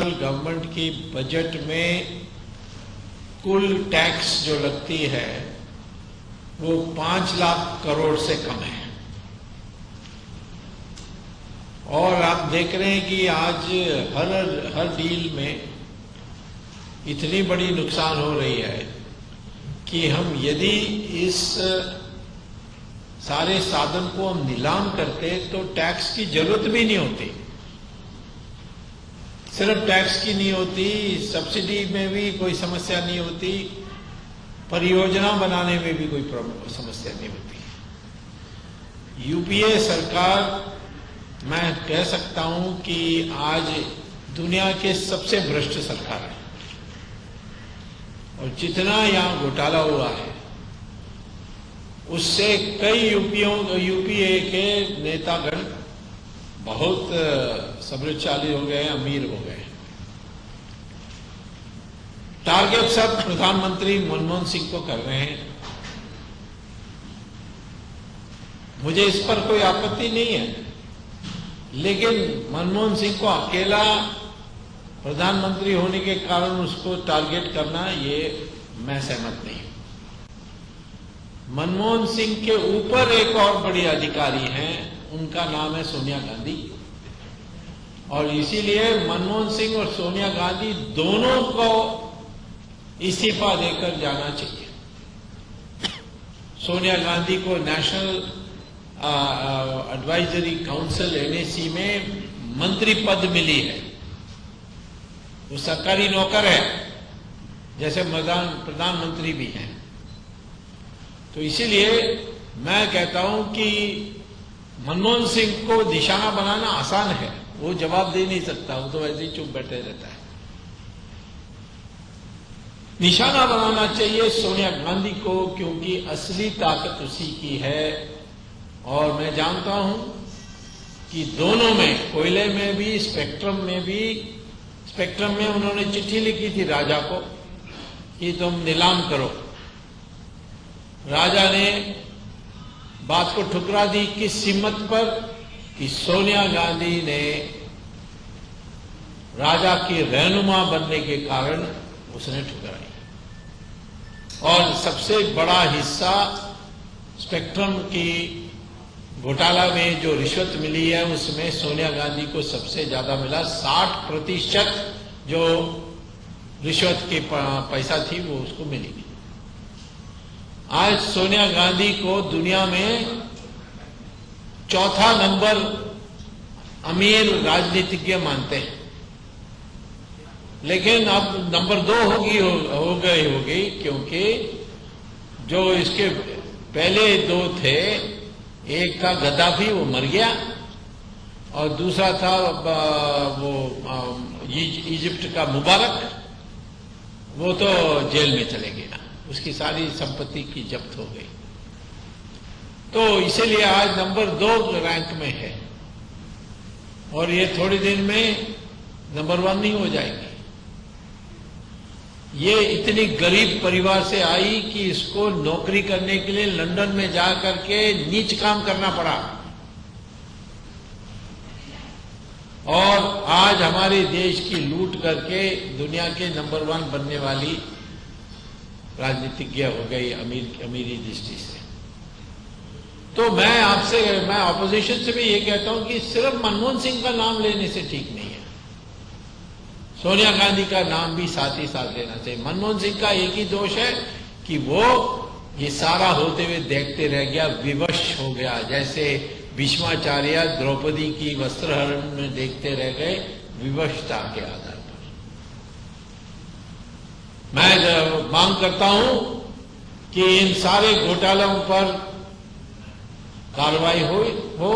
Government की budget में कुल टैक्स जो लगती है वो 5 लाख करोड़ से कम है। और आप देख रहे हैं कि आज हर डील में इतनी बड़ी नुकसान हो रही है कि हम यदि इस सारे साधन को हम नीलाम करते तो टैक्स की जरूरत भी नहीं होती। सिर्फ टैक्स की नहीं होती, सब्सिडी में भी कोई समस्या नहीं होती, परियोजना बनाने में भी कोई समस्या नहीं होती। यूपीए सरकार, मैं कह सकता हूं कि आज दुनिया के सबसे भ्रष्ट सरकार है। और जितना यहां घोटाला हुआ है उससे कई यूपीए के नेतागण बहुत समृद्धशाली हो गए, अमीर हो गए। टारगेट सब प्रधानमंत्री मनमोहन सिंह को कर रहे हैं। मुझे इस पर कोई आपत्ति नहीं है, लेकिन मनमोहन सिंह को अकेला प्रधानमंत्री होने के कारण उसको टारगेट करना, ये मैं सहमत नहीं हूं। मनमोहन सिंह के ऊपर एक और बड़ी अधिकारी हैं, उनका नाम है सोनिया गांधी। और इसीलिए मनमोहन सिंह और सोनिया गांधी दोनों को इस्तीफा देकर जाना चाहिए। सोनिया गांधी को नेशनल एडवाइजरी काउंसिल एनएसी में मंत्री पद मिली है। वो सरकारी नौकर है, जैसे प्रधानमंत्री भी हैं। तो इसीलिए मैं कहता हूं कि मनमोहन सिंह को निशाना बनाना आसान है, वो जवाब दे नहीं सकता, वो तो वैसे ही चुप बैठे रहता है। निशाना बनाना चाहिए सोनिया गांधी को, क्योंकि असली ताकत उसी की है। और मैं जानता हूं कि दोनों में, कोयले में भी, स्पेक्ट्रम में उन्होंने चिट्ठी लिखी थी राजा को कि तुम नीलाम करो। राजा ने बात को ठुकरा दी। किस हिम्मत पर? कि सोनिया गांधी ने राजा की रहनुमा बनने के कारण उसने ठुकराई। और सबसे बड़ा हिस्सा स्पेक्ट्रम की घोटाला में जो रिश्वत मिली है उसमें सोनिया गांधी को सबसे ज्यादा मिला। 60% जो रिश्वत की पैसा थी वो उसको मिली। आज सोनिया गांधी को दुनिया में चौथा नंबर अमीर राजनीतिज्ञ मानते हैं, लेकिन अब नंबर 2 हो गई, क्योंकि जो इसके पहले 2 थे, एक था गद्दाफी, वो मर गया, और दूसरा था वो इजिप्ट का मुबारक, वो तो जेल में चले गया, उसकी सारी संपत्ति की जब्त हो गई। तो इसीलिए आज नंबर 2 रैंक में है, और ये थोड़े दिन में नंबर 1 नहीं हो जाएगी। ये इतनी गरीब परिवार से आई कि इसको नौकरी करने के लिए लंदन में जाकर के नीच काम करना पड़ा। और आज हमारे देश की लूट करके दुनिया के नंबर 1 बनने वाली राजनीतिज्ञ हो गई अमीरी दृष्टि से। तो मैं ऑपोजिशन से भी ये कहता हूं कि सिर्फ मनमोहन सिंह का नाम लेने से ठीक नहीं है, सोनिया गांधी का नाम भी साथ ही साथ लेना चाहिए। मनमोहन सिंह का एक ही दोष है कि वो ये सारा होते हुए देखते रह गया, विवश हो गया। जैसे भीष्माचार्य द्रौपदी की वस्त्रहरण में देखते रह गए, विवशता के आधार पर। मैं मांग करता हूं कि इन सारे घोटालों पर कार्रवाई हो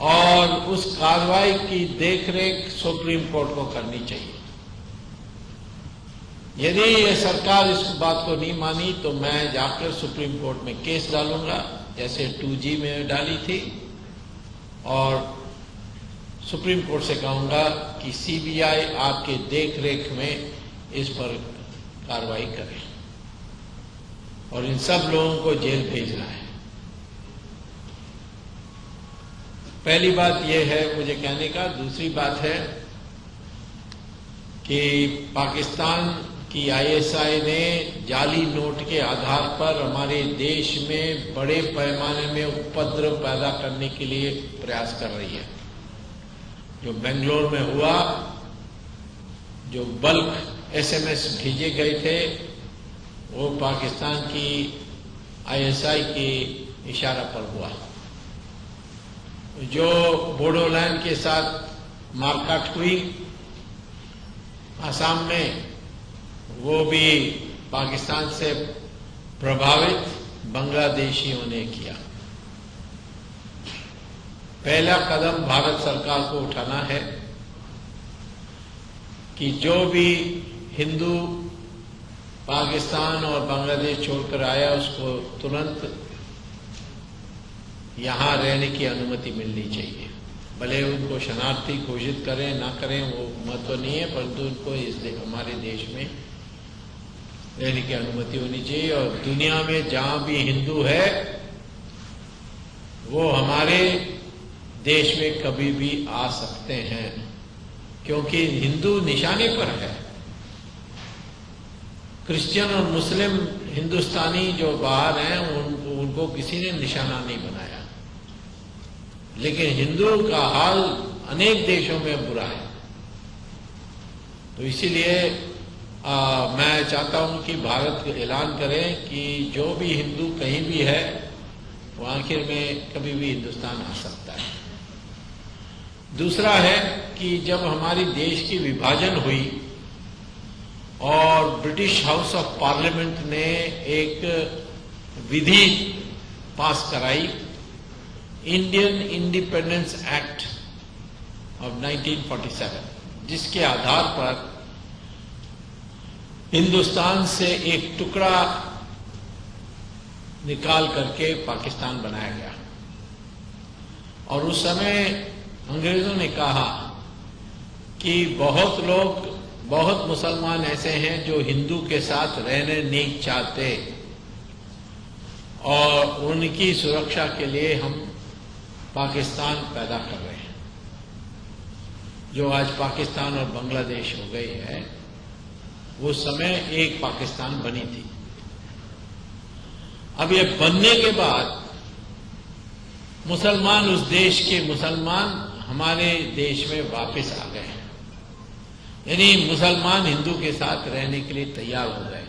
और उस कार्रवाई की देखरेख सुप्रीम कोर्ट को करनी चाहिए। यदि ये सरकार इस बात को नहीं मानी तो मैं जाकर सुप्रीम कोर्ट में केस डालूंगा, जैसे 2G में डाली थी, और सुप्रीम कोर्ट से कहूंगा कि सीबीआई आपके देखरेख में इस पर कार्रवाई करे और इन सब लोगों को जेल भेजना है। पहली बात यह है मुझे कहने का। दूसरी बात है कि पाकिस्तान की आईएसआई ने जाली नोट के आधार पर हमारे देश में बड़े पैमाने में उपद्रव पैदा करने के लिए प्रयास कर रही है। जो बेंगलोर में हुआ, जो बल्क एसएमएस भेजे गए थे, वो पाकिस्तान की आईएसआई के इशारा पर हुआ। जो बोडोलैंड के साथ मारकाट हुई असम में, वो भी पाकिस्तान से प्रभावित बांग्लादेशियों ने किया। पहला कदम भारत सरकार को उठाना है कि जो भी हिंदू पाकिस्तान और बांग्लादेश छोड़कर आया उसको तुरंत यहां रहने की अनुमति मिलनी चाहिए। भले उनको शरणार्थी घोषित करें ना करें वो महत्व नहीं है, परंतु उनको हमारे देश में रहने की अनुमति होनी चाहिए। और दुनिया में जहां भी हिंदू है वो हमारे देश में कभी भी आ सकते हैं, क्योंकि हिंदू निशाने पर है। क्रिश्चियन और मुस्लिम हिंदुस्तानी जो बाहर हैं उनको किसी ने निशाना नहीं बनाया, लेकिन हिंदुओं का हाल अनेक देशों में बुरा है। तो इसीलिए मैं चाहता हूं कि भारत ऐलान करें कि जो भी हिंदू कहीं भी है वो आखिर में कभी भी हिंदुस्तान आ सकता है। दूसरा है कि जब हमारी देश की विभाजन हुई और ब्रिटिश हाउस ऑफ पार्लियामेंट ने एक विधि पास कराई, इंडियन इंडिपेंडेंस एक्ट ऑफ 1947, जिसके आधार पर हिंदुस्तान से एक टुकड़ा निकाल करके पाकिस्तान बनाया गया। और उस समय अंग्रेजों ने कहा कि बहुत मुसलमान ऐसे हैं जो हिंदू के साथ रहने नहीं चाहते और उनकी सुरक्षा के लिए हम पाकिस्तान पैदा कर रहे हैं। जो आज पाकिस्तान और बांग्लादेश हो गई है, वो समय एक पाकिस्तान बनी थी। अब ये बनने के बाद मुसलमान, उस देश के मुसलमान हमारे देश में वापस आ गए हैं, यानी मुसलमान हिंदू के साथ रहने के लिए तैयार हो गए।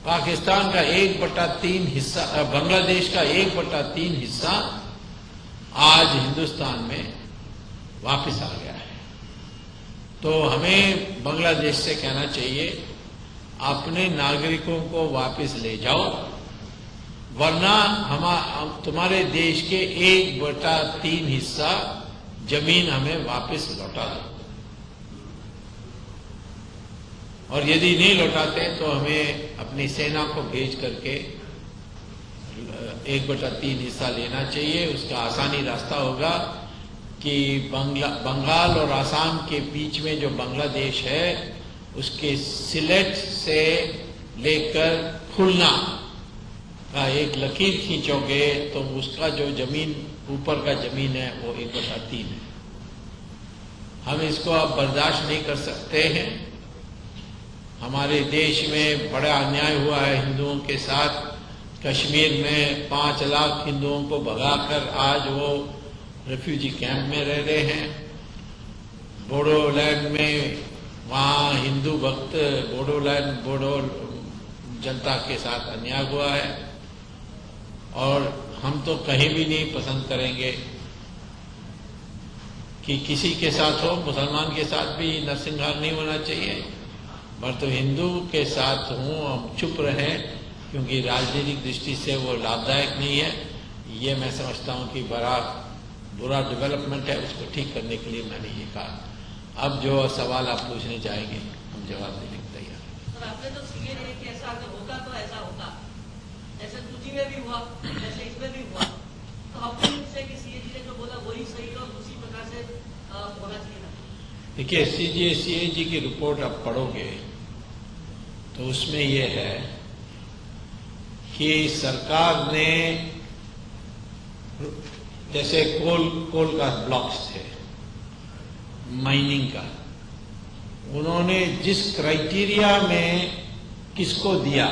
पाकिस्तान का 1/3 हिस्सा, बांग्लादेश का 1/3 हिस्सा आज हिंदुस्तान में वापस आ गया है। तो हमें बांग्लादेश से कहना चाहिए अपने नागरिकों को वापस ले जाओ, वरना तुम्हारे देश के 1/3 हिस्सा जमीन हमें वापस लौटा दो। और यदि नहीं लौटाते तो हमें अपनी सेना को भेज करके 1/3 हिस्सा लेना चाहिए। उसका आसानी रास्ता होगा कि बंगाल और आसाम के बीच में जो बांग्लादेश है, उसके सिलेट से लेकर खुलना का एक लकीर खींचोगे तो उसका जो जमीन ऊपर का जमीन है वो 1/3 है। हम इसको अब बर्दाश्त नहीं कर सकते हैं। हमारे देश में बड़ा अन्याय हुआ है हिंदुओं के साथ। कश्मीर में 5 लाख हिंदुओं को भगाकर आज वो रेफ्यूजी कैंप में रह रहे हैं। बोडोलैंड में वहां हिंदू भक्त बोडो जनता के साथ अन्याय हुआ है। और हम तो कहीं भी नहीं पसंद करेंगे कि किसी के साथ हो, मुसलमान के साथ भी नरसंहार नहीं होना चाहिए, पर तो हिंदू के साथ हूं हम चुप रहें, क्योंकि राजनीतिक दृष्टि से वो लाभदायक नहीं है। ये मैं समझता हूं कि बड़ा बुरा डेवलपमेंट है, उसको ठीक करने के लिए मैंने ये कहा। अब जो सवाल आप पूछने चाहेंगे हम जवाब देने के तैयार हैं। आपने तो सीए ने कि ऐसा अगर होता तो ऐसा होता, ऐसे दूजी में भी हुआ, ऐसे इसमें भी हुआ, तो अपने से कि सीए जी ने जो बोला वही सही और उसी प्रकार से होना चाहिए था। देखिए, सीएजी की रिपोर्ट आप पढ़ोगे तो उसमें यह है कि सरकार ने जैसे कोल का ब्लॉक्स थे, माइनिंग का, उन्होंने जिस क्राइटेरिया में किसको दिया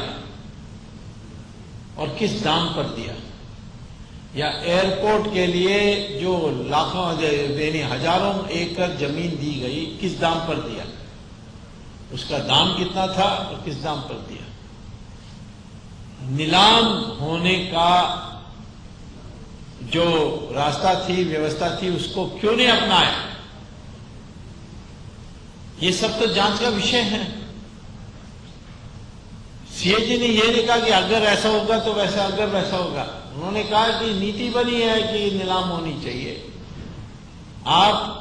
और किस दाम पर दिया, या एयरपोर्ट के लिए जो लाखों यानी हजारों एकड़ जमीन दी गई, किस दाम पर दिया, उसका दाम कितना था और किस दाम पर दिया। नीलाम होने का जो रास्ता थी, व्यवस्था थी, उसको क्यों नहीं अपनाया। ये सब तो जांच का विषय है। सीएजी ने यह नहीं कहा कि अगर ऐसा होगा तो वैसा, अगर वैसा होगा। उन्होंने कहा कि नीति बनी है कि नीलाम होनी चाहिए। आप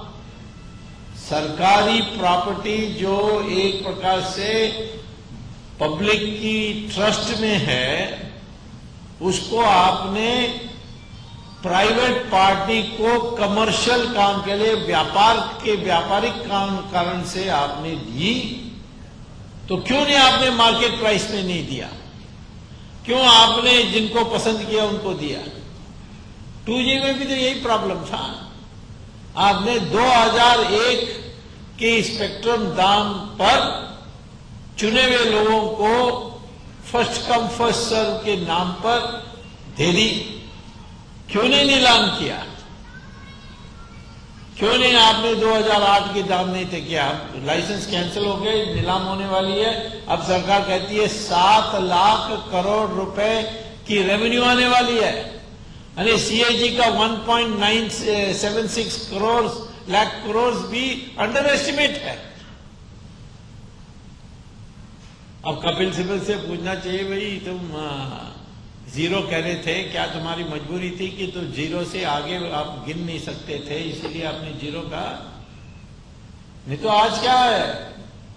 सरकारी प्रॉपर्टी जो एक प्रकार से पब्लिक की ट्रस्ट में है, उसको आपने प्राइवेट पार्टी को कमर्शियल काम के लिए, व्यापारिक कारण से आपने दी, तो क्यों नहीं आपने मार्केट प्राइस में नहीं दिया? क्यों आपने जिनको पसंद किया उनको दिया? 2G में भी तो यही प्रॉब्लम था। आपने 2001 के स्पेक्ट्रम दाम पर चुने हुए लोगों को फर्स्ट कम फर्स्ट सर्व के नाम पर दे दी। क्यों नहीं नीलाम किया? क्यों नहीं आपने 2008 के दाम नहीं थे किया? लाइसेंस कैंसिल हो गए, नीलाम होने वाली है। अब सरकार कहती है 7 लाख करोड़ रुपए की रेवेन्यू आने वाली है। यानी सीएजी का 1.976 लाख करोड़ भी अंडर एस्टिमेट है। अब कपिल सिब्बल से पूछना चाहिए, भाई तुम जीरो कह रहे थे, क्या तुम्हारी मजबूरी थी कि तुम जीरो से आगे आप गिन नहीं सकते थे, इसीलिए आपने जीरो कहा? नहीं तो आज क्या है,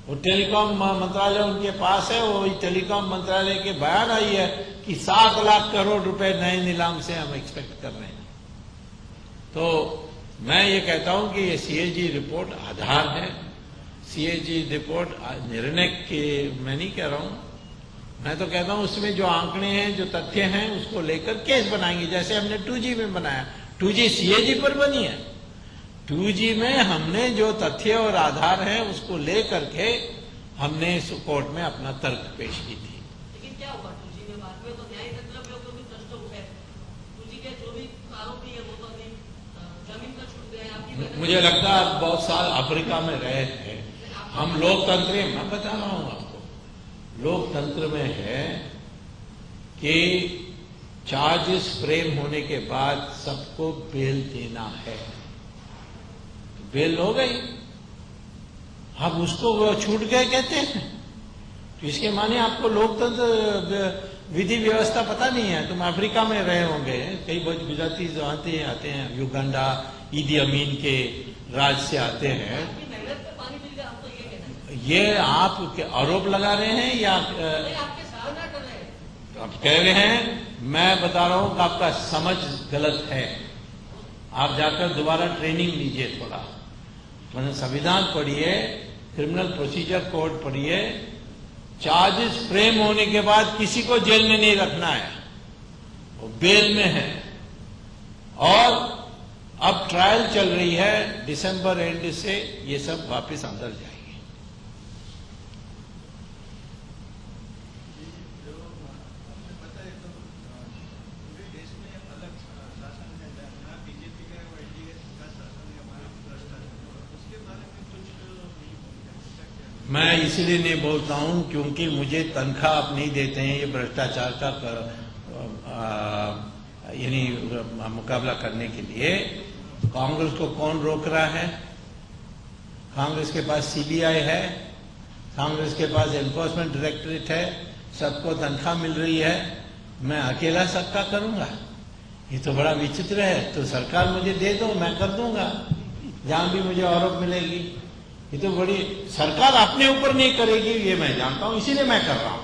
वो टेलीकॉम मंत्रालय उनके पास है, वो टेलीकॉम मंत्रालय के बयान आई है कि 7 लाख करोड़ रुपए नए नीलाम से हम एक्सपेक्ट कर रहे हैं। तो मैं ये कहता हूं कि ये सीएजी रिपोर्ट आधार है। सीएजी रिपोर्ट निर्णय के, मैं नहीं कह रहा हूं, मैं तो कहता हूं उसमें जो आंकड़े हैं, जो तथ्य हैं, उसको लेकर केस बनाएंगे, जैसे हमने 2G में बनाया। 2G सीएजी पर बनी है। 2G में हमने जो तथ्य और आधार है उसको लेकर के हमने कोर्ट में अपना तर्क पेश की थी। लेकिन क्या हुआ 2G में? बाद में तो न्याय तंत्र में भी प्रश्न उठे। 2G के जो भी आरोपी है वो तो अभी जमीन पर छूट गए। आपकी मुझे लगता है बहुत साल अफ्रीका में रहे हैं हम। लोकतंत्र, मैं बता रहा हूं आपको, लोकतंत्र में है कि चार्जेस फ्रेम होने के बाद सबको बेल देना है। बेल हो गई, अब उसको छूट गए कहते हैं, तो इसके माने आपको लोकतंत्र विधि व्यवस्था पता नहीं है। तुम अफ्रीका में रहे होंगे, कई गुजराती आते हैं, युगांडा, ईदी अमीन के राज से आते हैं। ये आप आरोप लगा रहे हैं या आपके सामना कर रहे हैं? आप कह रहे हैं, मैं बता रहा हूं कि आपका समझ गलत है। आप जाकर दोबारा ट्रेनिंग लीजिए थोड़ा, मतलब संविधान पढ़िए, क्रिमिनल प्रोसीजर कोड पढ़िए। चार्जेस फ्रेम होने के बाद किसी को जेल में नहीं रखना है, वो बेल में है। और अब ट्रायल चल रही है, दिसंबर एंड से ये सब वापस अंदर जाएंगे। मैं इसलिए नहीं बोलता हूं क्योंकि मुझे तनख्वाह आप नहीं देते हैं ये भ्रष्टाचार का यानी मुकाबला करने के लिए। कांग्रेस को कौन रोक रहा है? कांग्रेस के पास सीबीआई है, कांग्रेस के पास एनफोर्समेंट डायरेक्टरेट है, सबको तनख्वाह मिल रही है। मैं अकेला सबका करूंगा? ये तो बड़ा विचित्र है। तो सरकार मुझे दे दो, मैं कर दूंगा, जहां भी मुझे आरोप मिलेगी। ये तो बड़ी, सरकार अपने ऊपर नहीं करेगी ये मैं जानता हूं, इसीलिए मैं कर रहा हूं।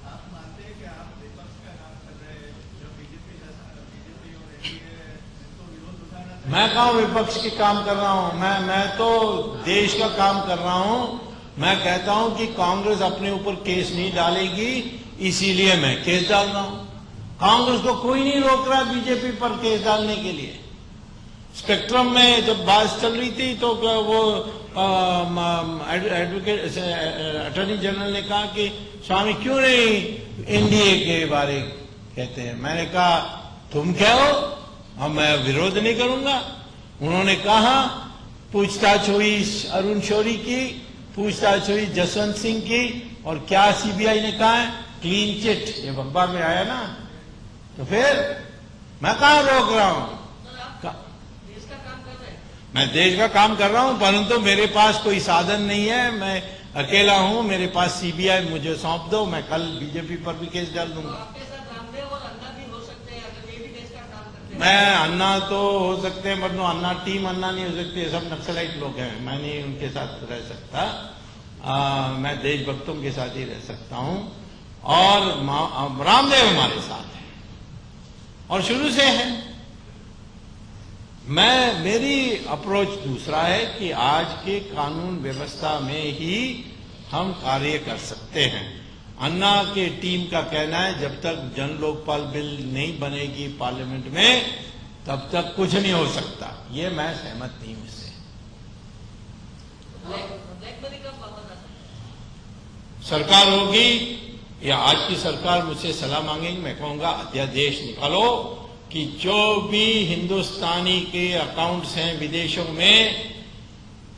आप मानते हैं कि आप विपक्ष का काम कर रहे हैं, जो बीजेपी और एनडीए इसको विरोध उठाना? मैं कहा विपक्ष के काम कर रहा हूं, मैं तो देश का काम कर रहा हूं। मैं कहता हूं कि कांग्रेस अपने ऊपर केस नहीं डालेगी, इसीलिए मैं केस डाल रहा हूं। कांग्रेस को कोई नहीं रोक रहा बीजेपी पर केस डालने के लिए। स्पेक्ट्रम में जब बात चल रही थी तो वो एडवोकेट अटॉर्नी जनरल ने कहा कि स्वामी क्यों नहीं एनडीए के बारे कहते हैं। मैंने कहा तुम क्या हो, अब मैं विरोध नहीं करूंगा। उन्होंने कहा पूछताछ हुई अरुण शौरी की, पूछताछ हुई जसवंत सिंह की, और क्या सीबीआई ने कहा है क्लीन चिट, ये अखबार में आया ना। तो फिर मैं कहां रोक रहा हूं? सर आप देश का काम कर रहे हैं। मैं देश का काम कर रहा हूं, परंतु मेरे पास कोई साधन नहीं है, मैं अकेला हूं। मेरे पास सीबीआई मुझे सौंप दो, मैं कल बीजेपी पर भी केस डाल तो दूंगा। आपके साथ रामदेव और अन्ना भी हो सकते हैं, अगर ये भी देश का काम करते हैं। मैं अन्ना तो हो सकते हैं, परंतु अन्ना टीम अन्ना नहीं हो सकती, ये सब नक्सलाइट लोग हैं, मैं नहीं उनके साथ रह सकता। मैं देशभक्तों के साथ ही रह सकता हूं, और रामदेव हमारे साथ है और शुरू से है। मेरी अप्रोच दूसरा है कि आज के कानून व्यवस्था में ही हम कार्य कर सकते हैं। अन्ना के टीम का कहना है जब तक जन लोकपाल बिल नहीं बनेगी पार्लियामेंट में तब तक कुछ नहीं हो सकता। ये मैं सहमत नहीं हूं इससे। ब्लैक मनी कब वापस आ सकता है? सरकार होगी या आज की सरकार मुझसे सलाह मांगेगी, मैं कहूंगा अध्यादेश निकालो कि जो भी हिंदुस्तानी के अकाउंट्स हैं विदेशों में,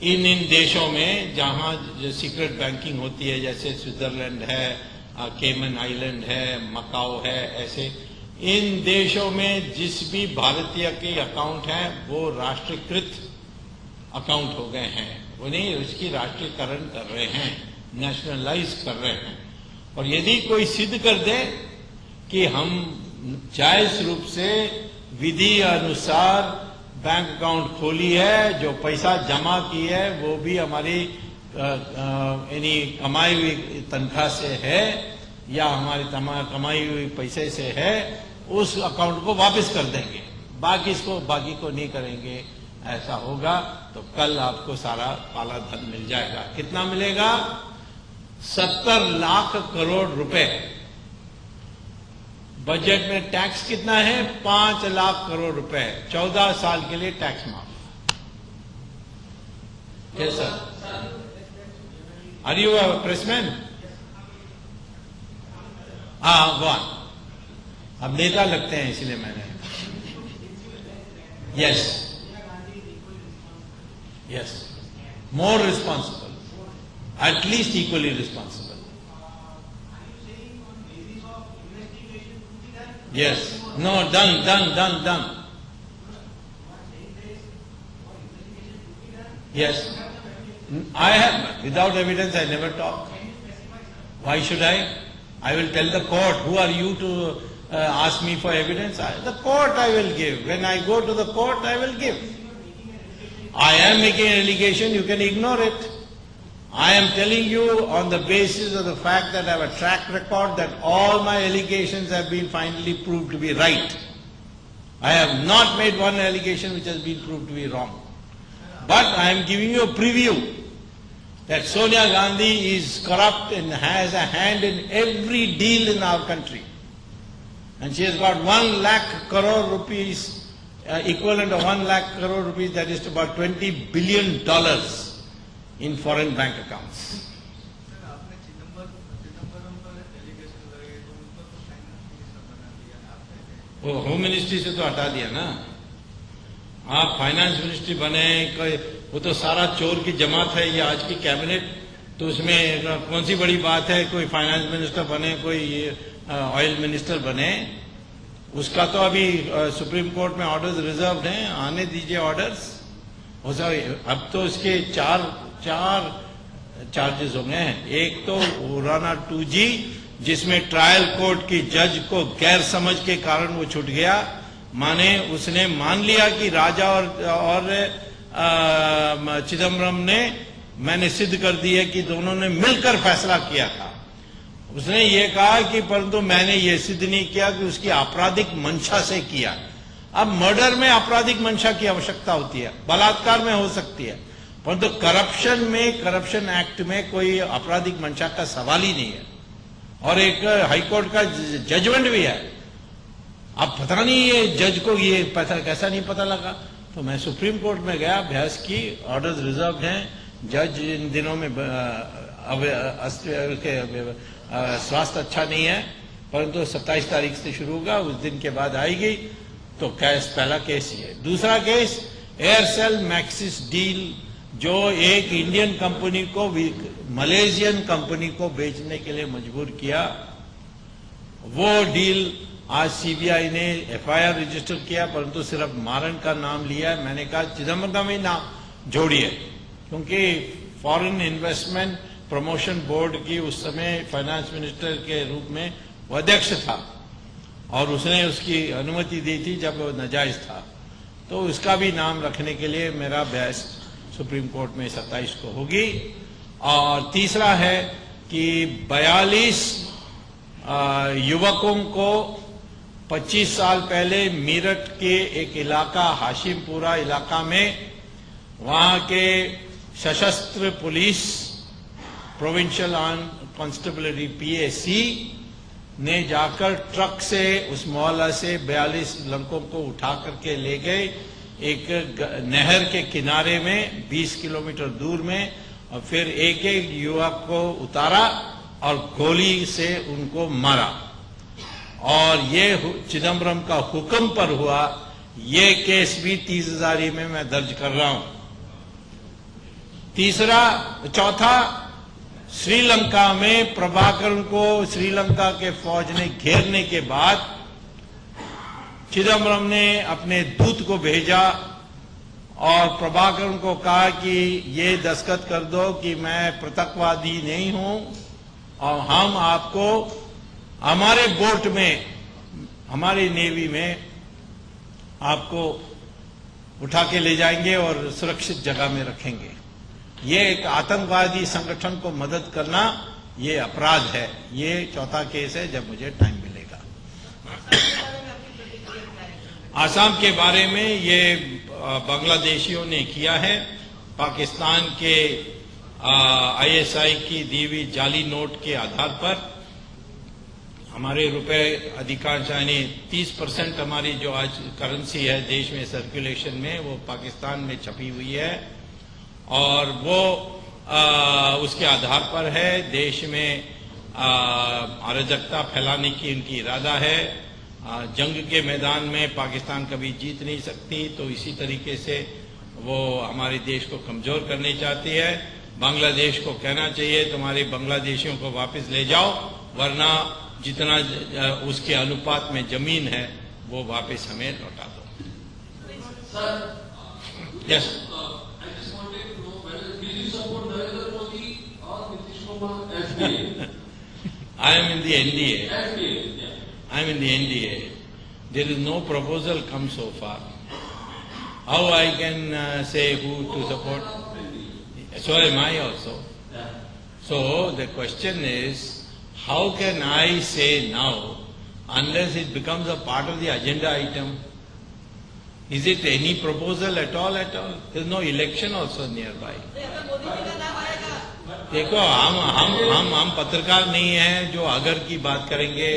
इन देशों में जहां सीक्रेट बैंकिंग होती है, जैसे स्विट्जरलैंड है, केमन आइलैंड है, मकाओ है, ऐसे इन देशों में जिस भी भारतीय के अकाउंट हैं वो राष्ट्रीयकृत अकाउंट हो गए हैं, उन्हें उसकी राष्ट्रीयकरण कर रहे हैं, नेशनलाइज कर रहे हैं। और यदि कोई सिद्ध कर दे कि हम जायज रूप से विधि अनुसार बैंक अकाउंट खोली है, जो पैसा जमा की है वो भी हमारी यानी कमाई हुई तनख्वाह से है या हमारी कमाई हुई पैसे से है, उस अकाउंट को वापस कर देंगे, बाकी को नहीं करेंगे। ऐसा होगा तो कल आपको सारा काला धन मिल जाएगा। कितना मिलेगा? 70 लाख करोड़ रुपए। बजट में टैक्स कितना है? 5 लाख करोड़ रुपए। 14 साल के लिए टैक्स माफ। Yes sir. Are you a pressman? हाँ, गॉन। अब नेता लगते हैं इसलिए मैंने। Yes yes, more responsible, at least equally responsible. Yes. No, done. Yes. I have, without evidence I never talk. Why should I? I will tell the court, who are you to ask me for evidence? The court I will give. When I go to the court, I will give. I am making an allegation, you can ignore it. I am telling you on the basis of the fact that I have a track record that all my allegations have been finally proved to be right. I have not made one allegation which has been proved to be wrong. But I am giving you a preview that Sonia Gandhi is corrupt and has a hand in every deal in our country. And she has got 1 lakh crore rupees, equivalent of 1 lakh crore rupees, that is about $20 billion in foreign bank accounts. Sir आपने चिदम्बरम पर allegation लगाए तो उनको तो finance minister बना दिया आपने। वो होम मिनिस्ट्री से तो हटा दिया ना। आप फाइनेंस मिनिस्ट्री बने, वो तो सारा चोर की जमात है ये आज की कैबिनेट, तो उसमें कौन सी बड़ी बात है कोई फाइनेंस मिनिस्टर बने, कोई ऑयल मिनिस्टर बने। उसका तो अभी सुप्रीम कोर्ट में ऑर्डर्स रिजर्व्ड हैं, आने दीजिए ऑर्डर्स। अब तो उसके चार चार्जेस हो गए हैं। एक तो उराना 2G, जिसमें ट्रायल कोर्ट की जज को गैर समझ के कारण वो छूट गया, माने उसने मान लिया कि राजा और चिदम्बरम ने, मैंने सिद्ध कर दी है कि दोनों ने मिलकर फैसला किया था। उसने ये कहा कि परंतु मैंने ये सिद्ध नहीं किया कि उसकी आपराधिक मंशा से किया। अब मर्डर में आपराधिक मंशा की आवश्यकता होती है, बलात्कार में हो सकती है, परंतु करप्शन एक्ट में कोई आपराधिक मंशा का सवाल ही नहीं है। और एक हाईकोर्ट का जजमेंट भी है। अब पता नहीं ये जज को ये कैसा नहीं पता लगा, तो मैं सुप्रीम कोर्ट में गया, बहस की, ऑर्डर्स रिजर्व हैं, जज इन दिनों में स्वास्थ्य अच्छा नहीं है, परंतु 27 तारीख से शुरू होगा, उस दिन के बाद आएगी। तो पहला केस ये। दूसरा केस एयरसेल मैक्सिस डील, जो एक इंडियन कंपनी को मलेशियन कंपनी को बेचने के लिए मजबूर किया, वो डील आज सीबीआई ने एफआईआर रजिस्टर किया, परंतु सिर्फ मारन का नाम लिया। मैंने कहा चिदम्बरम का भी नाम जोड़िए, क्योंकि फॉरेन इन्वेस्टमेंट प्रमोशन बोर्ड की उस समय फाइनेंस मिनिस्टर के रूप में वो अध्यक्ष था और उसने उसकी अनुमति दी थी जब वो नाजायज था। तो उसका भी नाम रखने के लिए मेरा बहस सुप्रीम कोर्ट में 27 को होगी। और तीसरा है कि 42 युवकों को 25 साल पहले मीरठ के एक इलाका हाशिमपुरा इलाका में वहां के सशस्त्र पुलिस प्रोविंशियल कांस्टेबलरी पीएसी ने जाकर ट्रक से उस मोहल्ला से 42 लड़कों को उठा करके ले गए एक नहर के किनारे में 20 किलोमीटर दूर में, और फिर एक एक युवक को उतारा और गोली से उनको मारा। और ये चिदम्बरम का हुक्म पर हुआ। ये केस भी 30,000 में मैं दर्ज कर रहा हूं। चौथा, श्रीलंका में प्रभाकरन को श्रीलंका के फौज ने घेरने के बाद चिदम्बरम ने अपने दूत को भेजा और प्रभाकरन को कहा कि ये दस्तखत कर दो कि मैं पृथकवादी नहीं हूं और हम आपको हमारे बोट में, हमारी नेवी में आपको उठा के ले जाएंगे और सुरक्षित जगह में रखेंगे। ये एक आतंकवादी संगठन को मदद करना ये अपराध है। ये चौथा केस है जब मुझे टाइम मिलेगा। आसाम के बारे में ये बांग्लादेशियों ने किया है। पाकिस्तान के आईएसआई की दी हुई जाली नोट के आधार पर हमारे रुपए अधिकांश यानी 30% हमारी जो आज करेंसी है देश में सर्कुलेशन में, वो पाकिस्तान में छपी हुई है और वो उसके आधार पर है। देश में अराजकता फैलाने की इनकी इरादा है। जंग के मैदान में पाकिस्तान कभी जीत नहीं सकती, तो इसी तरीके से वो हमारे देश को कमजोर करनी चाहती है। बांग्लादेश को कहना चाहिए तुम्हारे बांग्लादेशियों को वापस ले जाओ, वरना जितना उसके अनुपात में जमीन है वो वापस हमें लौटा दो। Yes, I am in the NDA. I am in the NDA. There is no proposal come so far. How I can say who to support? So am I also. So the question is, how can I say now, unless it becomes a part of the agenda item? Is it any proposal at all? There is no election also nearby. देखो हम पत्रकार नहीं हैं जो अगर की बात करेंगे।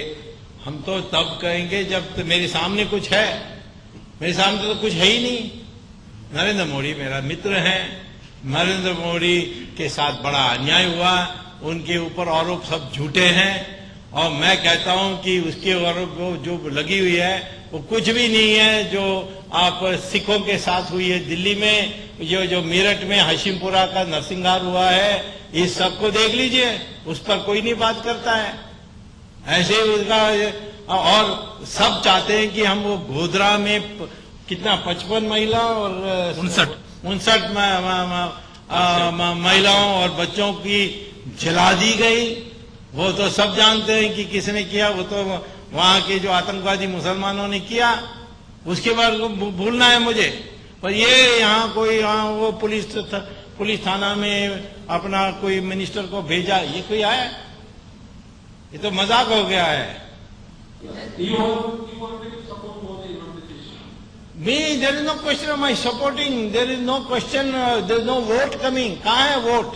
हम तो तब कहेंगे जब तो मेरे सामने कुछ है। मेरे सामने तो कुछ है ही नहीं। नरेंद्र मोदी मेरा मित्र है। नरेंद्र मोदी के साथ बड़ा अन्याय हुआ, उनके ऊपर आरोप सब झूठे हैं और मैं कहता हूं कि उसके आरोप जो लगी हुई है वो कुछ भी नहीं है। जो आप सिखों के साथ हुई है दिल्ली में, जो मीरठ में हाशिमपुरा का नरसंहार हुआ है, इस सबको देख लीजिए, उस पर कोई नहीं बात करता है। ऐसे उसका और सब चाहते हैं कि हम वो गोधरा में कितना 55 महिला और 59 महिलाओं और बच्चों की जला दी गई। वो तो सब जानते हैं कि किसने किया, वो तो वहां के जो आतंकवादी मुसलमानों ने किया। उसके बाद भूलना है मुझे। पर ये यहाँ कोई वो पुलिस थाना में अपना कोई मिनिस्टर को भेजा, ये कोई आया? ये तो मजाक हो गया है। Me, there is no question of my supporting. There is no question. There is no vote coming. कहाँ है वोट?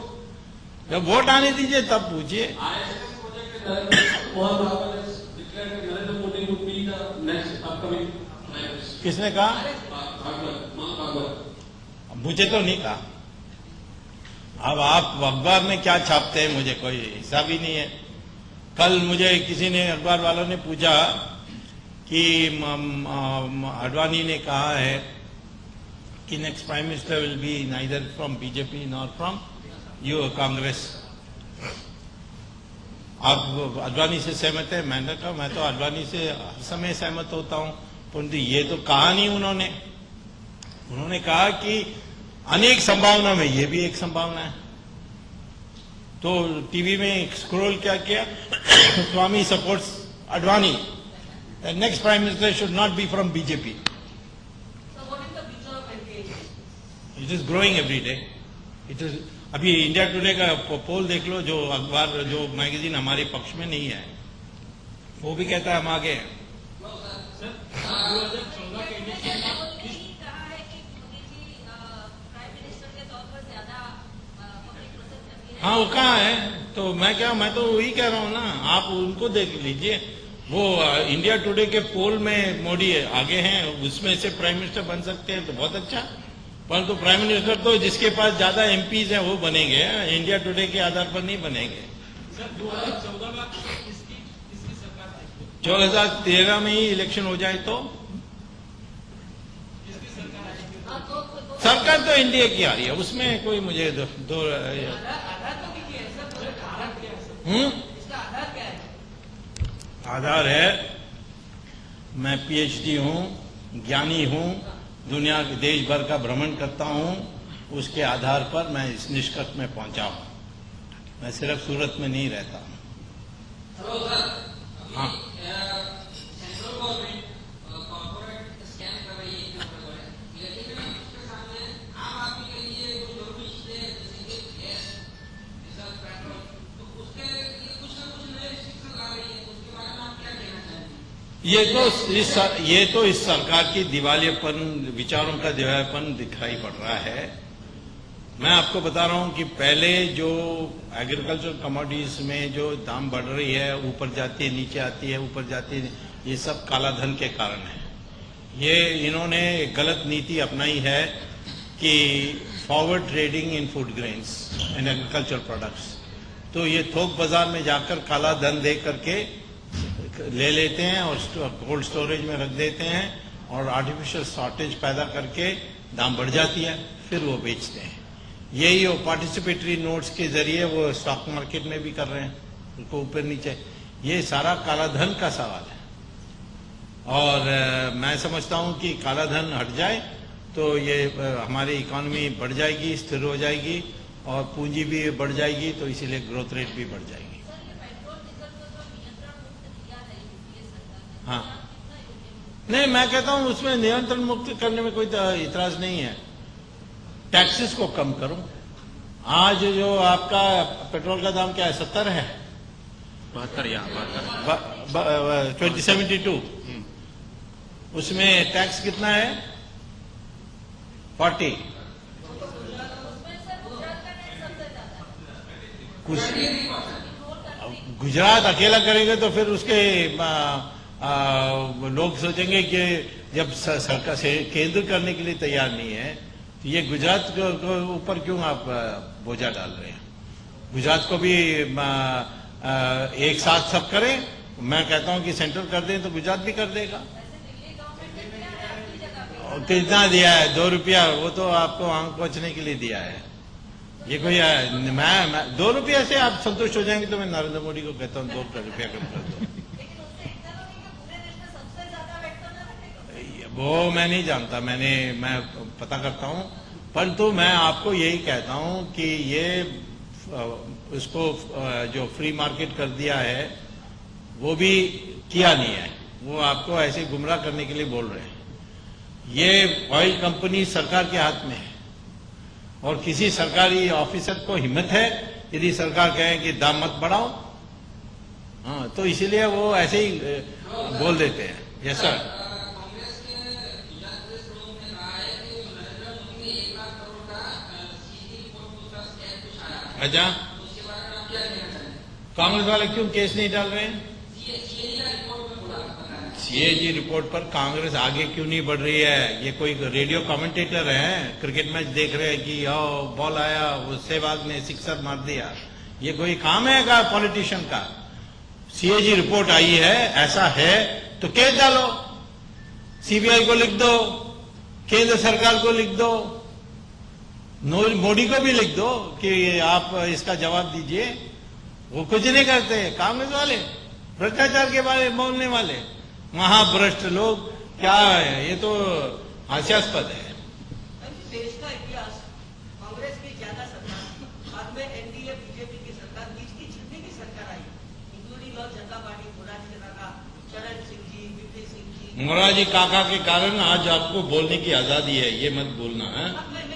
जब वोट आने दीजिए तब पूछिए। किसने कहा? मुझे तो नहीं कहा। अब आप अखबार में क्या छापते हैं मुझे कोई हिसाब ही नहीं है। कल मुझे किसी ने अखबार वालों ने पूछा कि अडवाणी ने कहा है कि next prime minister will be neither from BJP nor from you Congress. आप अडवाणी से सहमत है? मैंने कहा मैं तो अडवाणी से हर समय सहमत होता हूं, परंतु ये तो कहा नहीं उन्होंने। उन्होंने कहा कि अनेक संभावना में ये भी एक संभावना है। तो टीवी में स्क्रॉल क्या किया, Swamy supports Advani, next prime minister should not be from BJP. So what is the future of NDA? It is growing every day. It is अभी इंडिया टुडे का पोल देख लो, जो अखबार जो मैगजीन हमारे पक्ष में नहीं है, वो भी कहता है हम आगे हैं। हाँ, वो कहाँ है? तो मैं तो वही कह रहा हूँ ना, आप उनको देख लीजिए। वो इंडिया टुडे के पोल में मोदी आगे हैं, उसमें से प्राइम मिनिस्टर बन सकते हैं तो बहुत अच्छा, परंतु प्राइम मिनिस्टर तो जिसके पास ज्यादा एमपीज हैं वो बनेंगे, इंडिया टुडे के आधार पर नहीं बनेंगे। सर 2014 में किसकी सरकार आएगी? 2013 में ही इलेक्शन हो जाए तो किसकी सरकार आएगी? सरकार तो एनडीए की आ रही है, उसमें कोई मुझे दो आधार तो कीजिए सर, पूरे आधार क्या है सर? इसका आधार क्या है? आधार है मैं पीएचडी हूं, ज्ञानी हूं, दुनिया के देश भर का भ्रमण करता हूं, उसके आधार पर मैं इस निष्कर्ष में पहुंचा हूं। मैं सिर्फ सूरत में नहीं रहता हूं। हाँ, सेंट्रल गवर्नमेंट कॉर्पोरेट स्कैम कर रही है, लेकिन इसके सामने आम आदमी के लिए जो जरूरी चीजें जैसे कि गैस, डीजल, पेट्रोल, तो उसके लिए कुछ ना कुछ नए रिस्ट्रिक्शन ला रही है, उसके बारे में आप क्या कहना चाहेंगे? ये तो इस सरकार की दिवालियापन, विचारों का दिवालियापन दिखाई पड़ रहा है। मैं आपको बता रहा हूं कि पहले जो एग्रीकल्चर कमोडिटीज में जो दाम बढ़ रही है, ऊपर जाती है नीचे आती है, ऊपर जाती है, ये सब काला धन के कारण है। ये इन्होंने एक गलत नीति अपनाई है कि forward trading in food grains and agriculture products. तो ये थोक बाजार में जाकर काला धन दे करके ले लेते हैं और कोल्ड स्टोरेज में रख देते हैं और आर्टिफिशियल शॉर्टेज पैदा करके दाम बढ़ जाती है, फिर वो बेचते हैं। यही वो पार्टिसिपेटरी नोट्स के जरिए वो स्टॉक मार्केट में भी कर रहे हैं, उनको ऊपर नीचे। ये सारा काला धन का सवाल है और मैं समझता हूं कि काला धन हट जाए तो ये हमारी इकोनॉमी बढ़ जाएगी, स्थिर हो जाएगी और पूंजी भी बढ़ जाएगी, तो इसीलिए ग्रोथ रेट भी बढ़ जाएगी। हाँ, नहीं, मैं कहता हूं उसमें नियंत्रण मुक्त करने में कोई इतराज नहीं है। टैक्सेस को कम करो। आज जो आपका पेट्रोल का दाम क्या है, 70 है, 72 या 2072, उसमें टैक्स कितना है? 40। कुछ गुजरात अकेला करेंगे तो फिर उसके लोग सोचेंगे कि जब सरकार से केंद्र करने के लिए तैयार नहीं है तो ये गुजरात के ऊपर क्यों आप बोझा डाल रहे हैं? गुजरात को भी एक साथ सब करें। मैं कहता हूं कि सेंट्रल कर दें तो गुजरात भी कर देगा। कितना दिया है? 2 रुपया, वो तो आपको आंख पोंछने के लिए दिया है। ये कोई मैं 2 रुपया से आप संतुष्ट हो जाएंगे तो मैं नरेंद्र मोदी को कहता हूँ 2 रुपया कम कर दो। वो मैं नहीं जानता, मैं पता करता हूं, परंतु मैं आपको यही कहता हूं कि ये उसको जो फ्री मार्केट कर दिया है वो भी किया नहीं है, वो आपको ऐसे गुमराह करने के लिए बोल रहे हैं। ये ऑयल कंपनी सरकार के हाथ में है और किसी सरकारी ऑफिसर को हिम्मत है यदि सरकार कहे कि दाम मत बढ़ाओ, हाँ, तो इसीलिए वो ऐसे ही बोल देते हैं। Yes sir. अच्छा, कांग्रेस वाले क्यों केस नहीं डाल रहे हैं? सीएजी रिपोर्ट पर कांग्रेस आगे क्यों नहीं बढ़ रही है? ये कोई रेडियो कमेंटेटर है, क्रिकेट मैच देख रहे हैं कि बॉल आया, वो सहवाग ने सिक्सर मार दिया। ये कोई काम है का पॉलिटिशियन का? सीएजी रिपोर्ट आई है, ऐसा है तो केस डालो, सीबीआई को लिख दो, केंद्र सरकार को लिख दो, मोदी को भी लिख दो कि आप इसका जवाब दीजिए। वो कुछ नहीं करते, कांग्रेस वाले भ्रष्टाचार के बारे में बोलने वाले महाभ्रष्ट लोग, क्या है ये? तो हास्यास्पद है। देश का इतिहास, कांग्रेस की ज्यादा सरकार, बाद में एनडीए बीजेपी की सरकार, बीच की छठवीं की सरकार आई, इंक्लूडिंग लोक जनता पार्टी, मोरारजी काका, चरण सिंह जी, विपिन सिंह जी। मोरारजी काका के कारण आज आपको बोलने की आजादी है, ये मत बोलना है।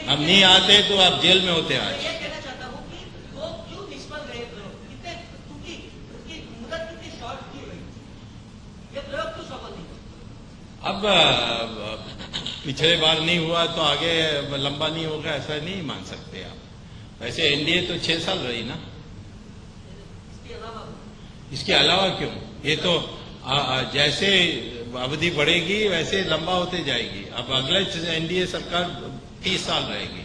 अब नहीं आते तो आप जेल में होते आज। ये कहना चाहता हूँ कि वो क्यों निष्फल रहे प्रयोग, कितने उनकी मुदत कितनी शॉर्ट की हुई, ये प्रयोग क्यों सफल नहीं? अब पिछले बार नहीं हुआ तो आगे लंबा नहीं होगा, ऐसा नहीं मान सकते आप। वैसे एनडीए तो 6 साल रही ना, इसके अलावा क्यों? ये तो जैसे अवधि बढ़ेगी वैसे लंबा होते जाएगी। अब अगले एनडीए सरकार 30 साल रहेगी।